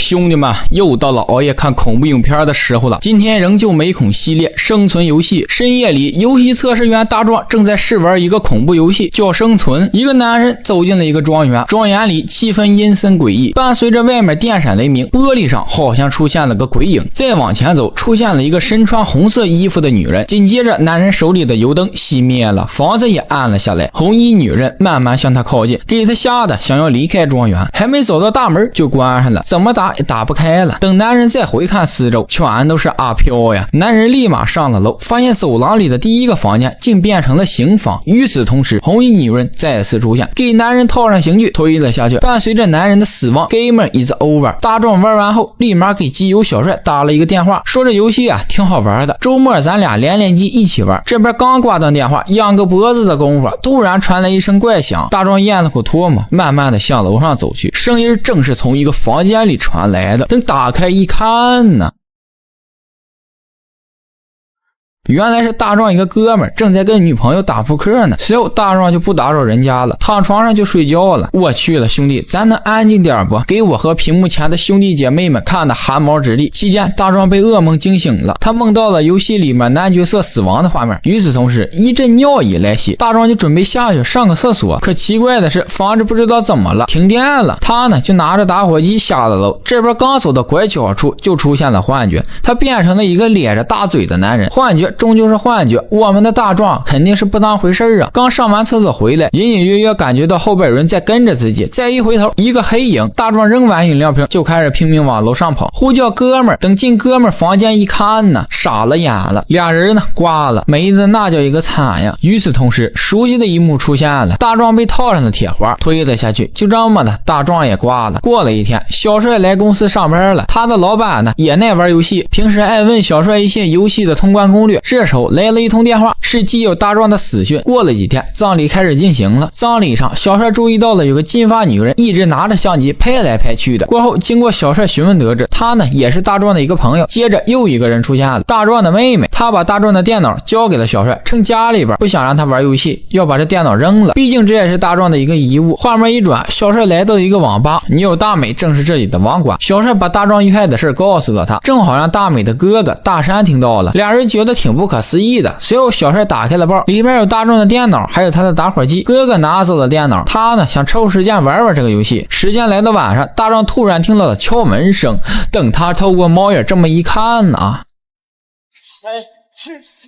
兄弟们，又到了熬夜看恐怖影片的时候了。今天仍旧美恐系列生存游戏。深夜里，游戏测试员大壮正在试玩一个恐怖游戏，叫生存。一个男人走进了一个庄园，庄园里气氛阴森诡异，伴随着外面电闪雷鸣，玻璃上好像出现了个鬼影。再往前走，出现了一个身穿红色衣服的女人。紧接着，男人手里的油灯熄灭了，房子也暗了下来。红衣女人慢慢向他靠近，给他吓得想要离开庄园，还没走到大门就关上了，怎么打也打不开了。等男人再回看四周，全都是阿飘呀！男人立马上了楼，发现走廊里的第一个房间竟变成了刑房。与此同时，红衣女人再次出现，给男人套上刑具推了下去。伴随着男人的死亡 ，Gamer is over。大壮玩完后，立马给基友小帅打了一个电话，说这游戏啊挺好玩的，周末咱俩连机一起玩。这边刚挂断电话，仰个脖子的功夫，突然传来一声怪响。大壮咽了口唾沫，慢慢的向楼上走去，声音正是从一个房间里传来的。等打开一看呢，原来是大壮一个哥们儿正在跟女朋友打扑克呢。随后大壮就不打扰人家了，躺床上就睡觉了。我去了，兄弟，咱能安静点不？给我和屏幕前的兄弟姐妹们看的汗毛直立。期间大壮被噩梦惊醒了，他梦到了游戏里面男角色死亡的画面。与此同时，一阵尿意来袭，大壮就准备下去上个厕所。可奇怪的是，房子不知道怎么了，停电了。他呢就拿着打火机下了楼，这边刚走到拐角处就出现了幻觉，他变成了一个咧着大嘴的男人。幻觉终究是幻觉，我们的大壮肯定是不当回事啊！刚上完厕所回来，隐隐约约感觉到后边有人在跟着自己，再一回头，一个黑影。大壮扔完饮料瓶就开始拼命往楼上跑，呼叫哥们儿。等进哥们儿房间一看呢，傻了眼了，俩人呢挂了，没的那叫一个惨呀！与此同时，熟悉的一幕出现了，大壮被套上了铁环，推了下去，就这么的，大壮也挂了。过了一天，小帅来公司上班了，他的老板呢也爱玩游戏，平时爱问小帅一些游戏的通关攻略。这时候来了一通电话，是基友大壮的死讯。过了几天，葬礼开始进行了。葬礼上，小帅注意到了有个金发女人一直拿着相机拍来拍去的。过后，经过小帅询问得知，她呢也是大壮的一个朋友。接着又一个人出现了，大壮的妹妹。她把大壮的电脑交给了小帅，趁家里边不想让他玩游戏，要把这电脑扔了，毕竟这也是大壮的一个遗物。画面一转，小帅来到了一个网吧，女友大美正是这里的网管。小帅把大壮遇害的事告诉了他，正好让大美的哥哥大山听到了，俩人觉得挺不可思议的。随后小帅打开了包，里面有大壮的电脑还有他的打火机。哥哥拿走了电脑，他呢想抽时间玩这个游戏。时间来到晚上，大壮突然听到了敲门声，等他透过猫眼这么一看呢，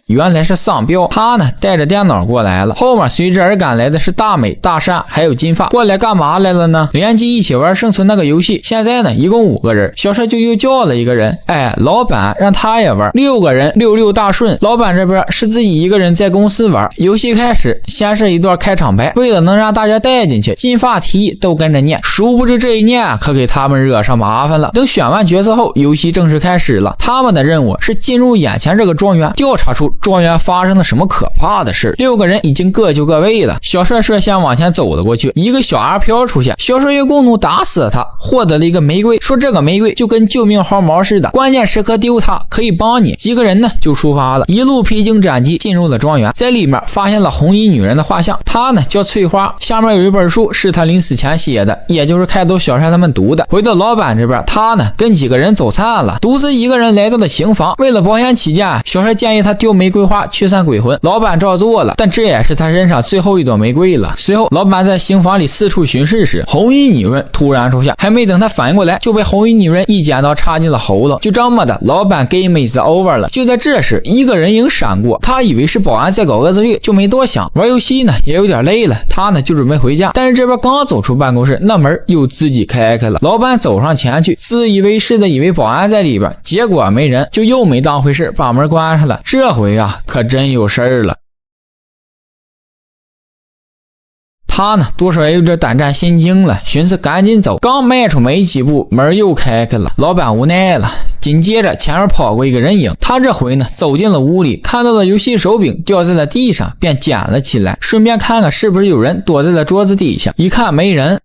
原来是丧彪。他呢带着电脑过来了，后面随之而赶来的是大美、大山还有金发。过来干嘛来了呢？联机一起玩生存那个游戏。现在呢一共5个人，小帅就又叫了一个人，老板让他也玩，6个人66大顺。老板这边是自己一个人在公司玩。游戏开始，先是一段开场白，为了能让大家带进去，金发提议都跟着念。殊不知这一念可给他们惹上麻烦了。等选完角色后，游戏正式开始了。他们的任务是进入眼前这个庄园，调查出庄园发生了什么可怕的事。6个人已经各就各位了。小帅率先往前走了过去，一个小阿飘出现，小帅用弓弩打死了他，获得了一个玫瑰，说这个玫瑰就跟救命毫毛似的，关键时刻丢它可以帮你。几个人呢就出发了，一路披荆斩棘进入了庄园，在里面发现了红衣女人的画像，她呢叫翠花，下面有一本书是她临死前写的，也就是开头小帅他们读的。回到老板这边，他呢跟几个人走散了，独自一个人来到了刑房。为了保险起见，小帅建议他丢玫瑰花驱散鬼魂，老板照做了，但这也是他身上最后一朵玫瑰了。随后老板在刑房里四处巡视时，红衣女人突然出现，还没等他反应过来，就被红衣女人一剪刀插进了喉咙。就这么的，老板 Game is over 了。就在这时，一个人影闪过，他以为是保安在搞恶作剧，就没多想。玩游戏呢也有点累了，他呢就准备回家，但是这边刚走出办公室，那门又自己开了。老板走上前去，自以为是的以为保安在里边，结果没人，就又没当回事，把门关上了。这回啊可真有事儿了。他呢多少也有点胆战心惊了，寻思赶紧走，刚迈出没几步，门又开了。老板无奈了，紧接着前面跑过一个人影，他这回呢走进了屋里，看到了游戏手柄掉在了地上，便捡了起来，顺便看看是不是有人躲在了桌子底下。一看没人，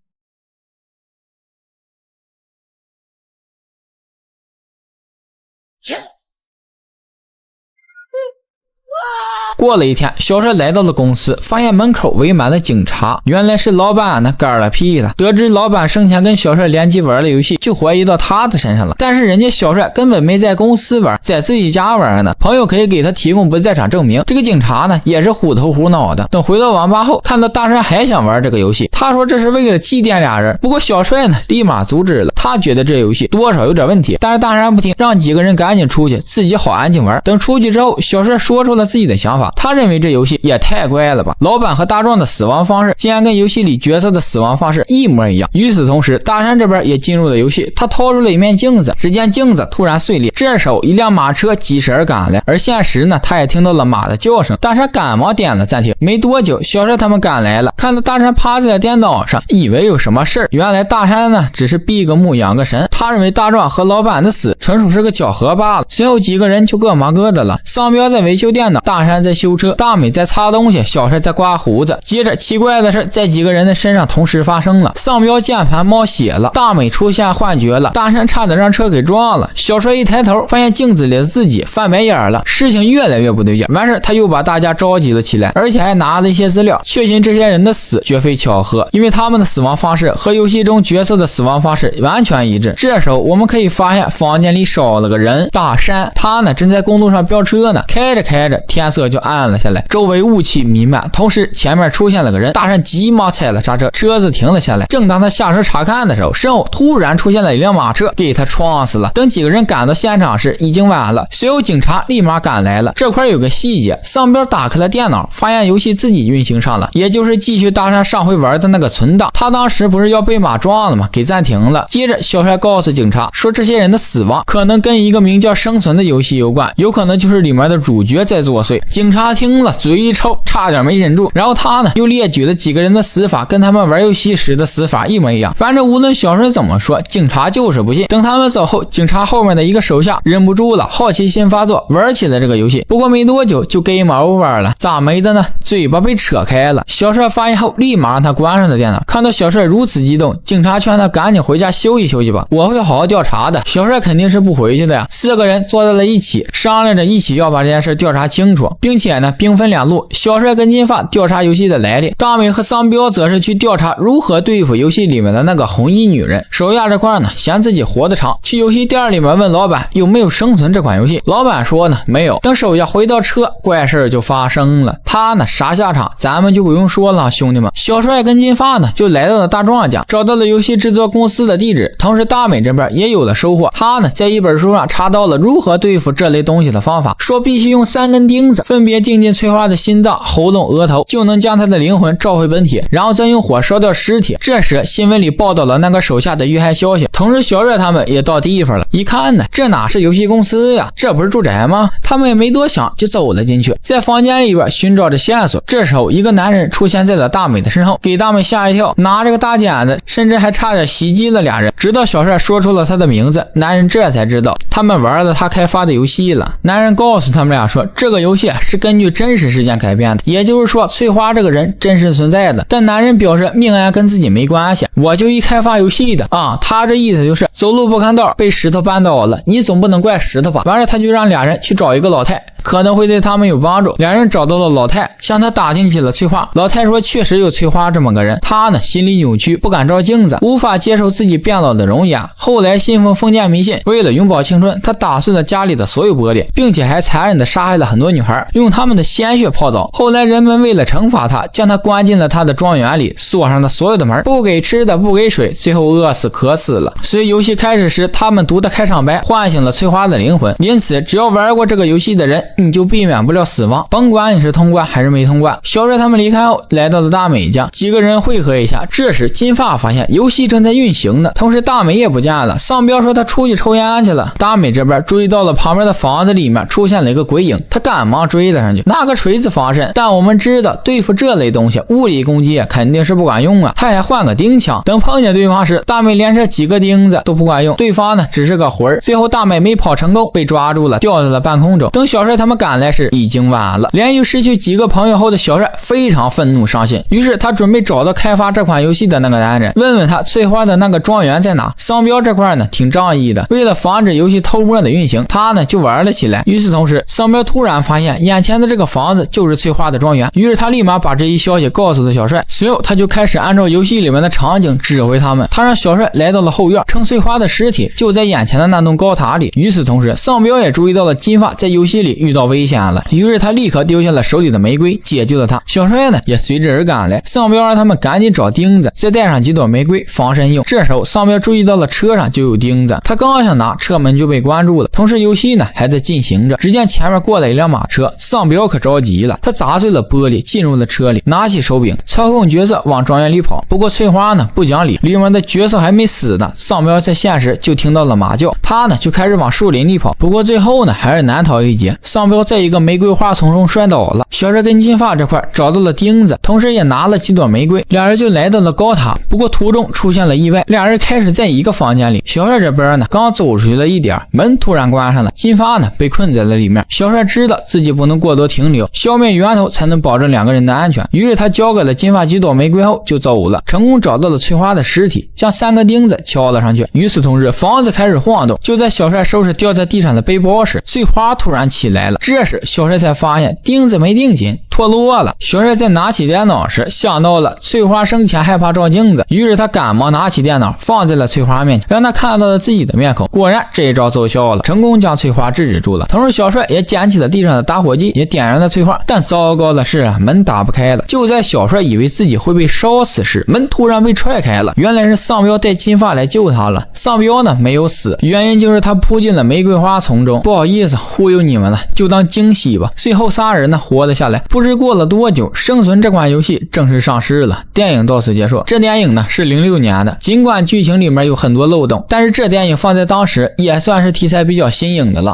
过了一天，小帅来到了公司，发现门口围满了警察，原来是老板呢嗝了屁了。得知老板生前跟小帅联机玩的游戏，就怀疑到他的身上了。但是人家小帅根本没在公司玩，在自己家玩呢，朋友可以给他提供不在场证明。这个警察呢也是虎头虎脑的，等回到网吧后，看到大山还想玩这个游戏，他说这是为了祭奠俩人。不过小帅呢立马阻止了，他觉得这游戏多少有点问题，但是大山不听，让几个人赶紧出去，自己好安静玩。等出去之后，小帅说出了自己的想法，他认为这游戏也太怪了吧，老板和大壮的死亡方式竟然跟游戏里角色的死亡方式一模一样。与此同时，大山这边也进入了游戏，他掏出了一面镜子，只见镜子突然碎裂，这时候一辆马车疾驶而赶来，而现实呢他也听到了马的叫声，大山赶忙点了暂停。没多久，小帅他们赶来了，看到大山趴在了电脑上，以为有什么事儿，原来大山呢只是闭个目养个神，他认为大壮和老板的死纯属是个巧合罢了。随后几个人就各忙各的了，丧彪在维修电脑，大山在修车，大美在擦东西，小帅在刮胡子。接着奇怪的事在几个人的身上同时发生了，丧彪键盘冒血了，大美出现幻觉了，大山差点让车给撞了。小帅一抬头发现镜子里的自己，翻白眼了，事情越来越不对劲。完事他又把大家召集了起来，而且还拿了一些资料，确信这些人的死绝非巧合，因为他们的死亡方式和游戏中角色的死亡方式完全一致。这时候我们可以发现房间里少了个人，大山他呢正在公路上飙车呢，开着开着天色就暗了下来，周围雾气弥漫，同时前面出现了个人，大山急忙踩了刹车，车子停了下来。正当他下车查看的时候，身后突然出现了一辆马车，给他撞死了。等几个人赶到现场时已经晚了，随后警察立马赶来了。这块有个细节，丧彪打开了电脑，发现游戏自己运行上了，也就是继续大山上回玩的那个存档，他当时不是要被马撞了吗？给暂停了。接着小帅告诉警察说，这些人的死亡可能跟一个名叫生存的游戏有关，有可能就是里面的主角在作祟。警察听了嘴一抽，差点没忍住，然后他呢又列举了几个人的死法跟他们玩游戏时的死法一模一样。反正无论小帅怎么说，警察就是不信。等他们走后，警察后面的一个手下忍不住了，好奇心发作，玩起了这个游戏。不过没多久就 game over 了，咋没的呢？嘴巴被扯开了。小帅发现后立马让他关上了电脑。看到小帅如此激动，警察劝他赶紧回家休息休息吧，我会好好调查的。小帅肯定是不回去的呀。四个人坐在了一起，商量着一起要把这件事调查清楚，并且呢兵分两路，小帅跟金发调查游戏的来历，大美和丧彪则是去调查如何对付游戏里面的那个红衣女人。手下这块呢嫌自己活得长，去游戏店里面问老板有没有生存这款游戏，老板说呢没有。等手下回到车，怪事就发生了，他呢啥下场咱们就不用说了，兄弟们。小帅跟金发呢就来到了大壮家，找到了游戏制作公司的地址，同时大美这边也有了收获，他呢在一本书上查到了如何对付这类东西的方法，说必须用3根钉子分别钉进翠花的心脏、喉咙、额头，就能将他的灵魂召回本体，然后再用火烧掉尸体。这时新闻里报道了那个手下的遇害消息，同时小帅他们也到地方了，一看呢这哪是游戏公司呀，这不是住宅吗？他们也没多想就走了进去，在房间里边寻找着线索。这时候一个男人出现在了大美的身后，给大美吓一跳，拿着个大剪子，甚至还差点袭击了俩人。直到小帅说出了他的名字，男人这才知道他们玩了他开发的游戏了。男人告诉他们俩说，这个游戏是根据真实事件改编的，也就是说翠花这个人真实存在的。但男人表示命案跟自己没关系，我就一开发游戏的啊，他这意思就是走路不看道被石头绊倒了，你总不能怪石头吧。完了他就让俩人去找一个老太，可能会对他们有帮助。两人找到了老太，向他打听起了翠花。老太说确实有翠花这么个人，他呢心里扭曲，不敢照镜子，无法接受自己变老的容颜。后来信奉封建迷信，为了永葆青春，他打碎了家里的所有玻璃，并且还残忍的杀害了很多女孩，用他们的鲜血泡澡。后来人们为了惩罚他，将他关进了他的庄园里，锁上了所有的门，不给吃的，不给水，最后饿死渴死了。所以游戏开始时，他们读的开场白唤醒了翠花的灵魂，因此只要玩过这个游戏的人，你就避免不了死亡，甭管你是通关还是没通关。小帅他们离开后，来到了大美家，几个人汇合一下。这时金发发现游戏正在运行呢，同时大美也不见了。丧彪说他出去抽烟去了。大美这边注意到了旁边的房子里面出现了一个鬼影，他赶忙追了上去，拿个锤子防身。但我们知道对付这类东西，物理攻击肯定是不管用啊，他还换个钉枪。等碰见对方时，大美连射几个钉子都不管用，对方呢只是个魂儿。最后大美没跑成功，被抓住了，掉在了半空中。等小帅他他们赶来时已经晚了。连续失去几个朋友后的小帅非常愤怒伤心，于是他准备找到开发这款游戏的那个男人，问问他翠花的那个庄园在哪。商标这块呢挺仗义的，为了防止游戏偷摸的运行，他呢就玩了起来。与此同时，商标突然发现眼前的这个房子就是翠花的庄园，于是他立马把这一消息告诉了小帅。随后他就开始按照游戏里面的场景指挥他们，他让小帅来到了后院，称翠花的尸体就在眼前的那栋高塔里。与此同时，商标也注意到了金发在游戏里遇到危险了，于是他立刻丢下了手里的玫瑰解救了他。小帅呢也随之而赶来，商标让他们赶紧找钉子，再带上几朵玫瑰防身用。这时候商标注意到了车上就有钉子，他刚想拿，车门就被关住了。同时游戏呢还在进行着，只见前面过来一辆马车，商标可着急了，他砸碎了玻璃进入了车里，拿起手柄操控角色往庄园里跑。不过翠花呢不讲理，里面的角色还没死呢，商标在现实就听到了马叫，他呢就开始往树林里跑。不过最后呢还是难逃一劫，商标在一个玫瑰花丛中摔倒了。小帅跟金发这块找到了钉子，同时也拿了几朵玫瑰，两人就来到了高塔。不过途中出现了意外，两人开始在一个房间里。小帅这边呢刚走出去了一点，门突然关上了，金发呢被困在了里面。小帅知道自己不能过多停留，消灭源头才能保证两个人的安全，于是他交给了金发几朵玫瑰后就走了，成功找到了翠花的尸体，将3个钉子敲了上去。与此同时，房子开始晃动，就在小帅收拾掉在地上的背包时，翠花突然起来了。这时小帅才发现钉子没钉紧，脱落了。小帅在拿起电脑时想到了翠花生前害怕照镜子，于是他赶忙拿起电脑放在了翠花面前，让他看到了自己的面孔。果然这一招奏效了，成功将翠花制止住了。同时小帅也捡起了地上的打火机，也点燃了翠花。但糟糕的是门打不开了。就在小帅以为自己会被烧死时，门突然被踹开了，原来是丧彪带金发来救他了。丧彪呢没有死，原因就是他扑进了玫瑰花丛中。不好意思忽悠你们了，就当惊喜吧。最后仨人呢活了下来。不知过了多久，生存这款游戏正式上市了。电影到此结束。这电影呢是06年的，尽管剧情里面有很多漏洞，但是这电影放在当时也算是题材比较新颖的了。